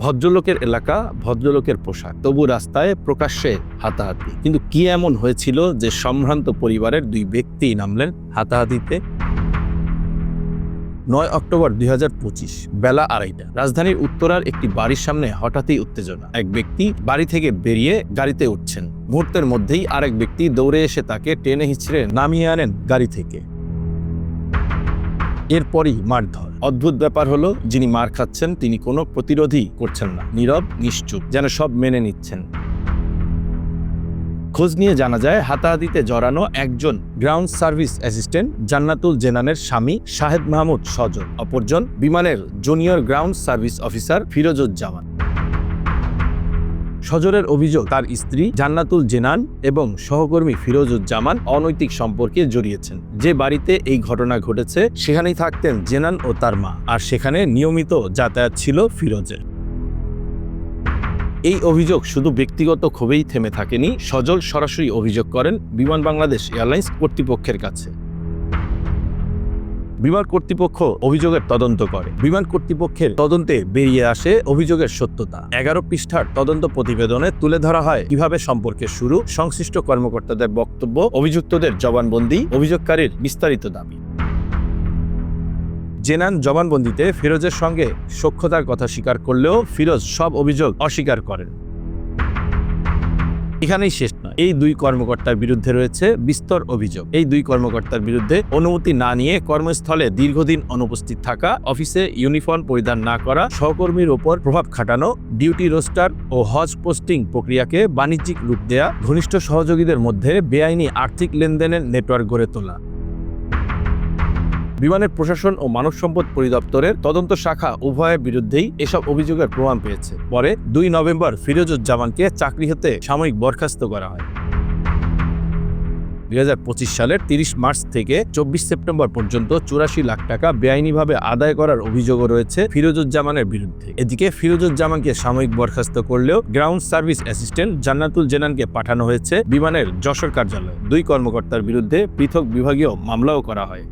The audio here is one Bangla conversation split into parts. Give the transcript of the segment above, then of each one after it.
ভদ্রলোকের এলাকা, ভদ্রলোকের পোশাক, তবু রাস্তায় প্রকাশ্যে হাতাহাতি। কিন্তু কি এমন হয়েছিল যে সম্ভ্রান্ত পরিবারের দুই ব্যক্তি নামলেন হাতাহাতিতে? 9 অক্টোবর 2025 বেলা 2:30 রাজধানীর উত্তরার একটি বাড়ির সামনে হঠাৎই উত্তেজনা। এক ব্যক্তি বাড়ি থেকে বেরিয়ে গাড়িতে উঠছেন, মুহূর্তের মধ্যেই আরেক ব্যক্তি দৌড়ে এসে তাকে টেনে হিঁচড়ে নামিয়ে আনেন গাড়ি থেকে। এরপরই মারধর। অদ্ভুত ব্যাপার হলো, যিনি মার খাচ্ছেন তিনি কোনো প্রতিরোধই করছেন না, নীরব নিশ্চুপ, যেন সব মেনে নিচ্ছেন। খোঁজ নিয়ে জানা যায়, হাতাহাতিতে জড়ানো একজন গ্রাউন্ড সার্ভিস অ্যাসিস্ট্যান্ট জান্নাতুল জেনানের স্বামী শাহেদ মাহমুদ সজল, অপরজন বিমানের জুনিয়র গ্রাউন্ড সার্ভিস অফিসার ফিরোজুজ্জামান। সজলের অভিযোগ, তার স্ত্রী জান্নাতুল জেনান এবং সহকর্মী ফিরোজুজ্জামান অনৈতিক সম্পর্কে জড়িয়েছেন। যে বাড়িতে এই ঘটনা ঘটেছে সেখানেই থাকতেন জেনান ও তার মা, আর সেখানে নিয়মিত যাতায়াত ছিল ফিরোজের। এই অভিযোগ শুধু ব্যক্তিগত ক্ষোভেই থেমে থাকেনি। সজল সরাসরি অভিযোগ করেন বিমান বাংলাদেশ এয়ারলাইন্স কর্তৃপক্ষের কাছে। বিমান কর্তৃপক্ষ অভিযোগের তদন্ত করে। বিমান কর্তৃপক্ষের তদন্তে বেরিয়ে আসে অভিযোগের সত্যতা। 11 পৃষ্ঠার তদন্ত প্রতিবেদনে তুলে ধরা হয় কিভাবে সম্পর্কের শুরু, সংশ্লিষ্ট কর্মকর্তাদের বক্তব্য, অভিযুক্তদের জবানবন্দি, অভিযোগকারীর বিস্তারিত দাবি। জেনান জবানবন্দিতে ফিরোজের সঙ্গে সখ্যতার কথা স্বীকার করলেও ফিরোজ সব অভিযোগ অস্বীকার করেন। এখানেই শেষ নয়, এই দুই কর্মকর্তার বিরুদ্ধে রয়েছে বিস্তর অভিযোগ। এই দুই কর্মকর্তার বিরুদ্ধে অনুমতি না নিয়ে কর্মস্থলে দীর্ঘদিন অনুপস্থিত থাকা, অফিসে ইউনিফর্ম পরিধান না করা, সহকর্মীর ওপর প্রভাব খাটানো, ডিউটি রোস্টার ও হজ পোস্টিং প্রক্রিয়াকে বাণিজ্যিক রূপ দেয়া, ঘনিষ্ঠ সহযোগীদের মধ্যে বেআইনি আর্থিক লেনদেনের নেটওয়ার্ক গড়ে তোলা। বিমানের প্রশাসন ও মানব সম্পদ পরিদপ্তরের তদন্ত শাখা উভয়ের বিরুদ্ধেই এসব অভিযোগের প্রমাণ পেয়েছে। পরে 2 নভেম্বর ফিরোজুজ্জামানকে চাকরি হতে সাময়িক বরখাস্ত করা হয়। 2025 সালের 30 মার্চ থেকে 24 সেপ্টেম্বর পর্যন্ত 84 লাখ টাকা বেআইনিভাবে আদায় করার অভিযোগও রয়েছে ফিরোজুজ্জামানের বিরুদ্ধে। এদিকে ফিরোজুজ্জামানকে সাময়িক বরখাস্ত করলেও গ্রাউন্ড সার্ভিস অ্যাসিস্ট্যান্ট জান্নাতুল জেনানকে পাঠানো হয়েছে বিমানের যশোর কার্যালয়ে। দুই কর্মকর্তার বিরুদ্ধে পৃথক বিভাগীয় মামলাও করা হয়।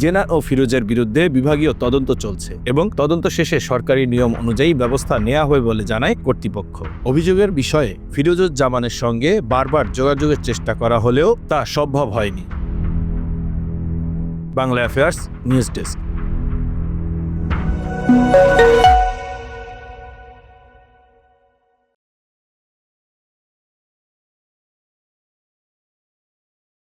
জেনান ও ফিরোজের বিরুদ্ধে বিভাগীয় তদন্ত চলছে এবং তদন্ত শেষে সরকারি নিয়ম অনুযায়ী ব্যবস্থা নেওয়া হবে বলে জানায় কর্তৃপক্ষ। অভিযোগের বিষয়ে ফিরোজুজ্জামানের সঙ্গে বারবার যোগাযোগের চেষ্টা করা হলেও তা সম্ভব হয়নি। Bangla affairs news desk.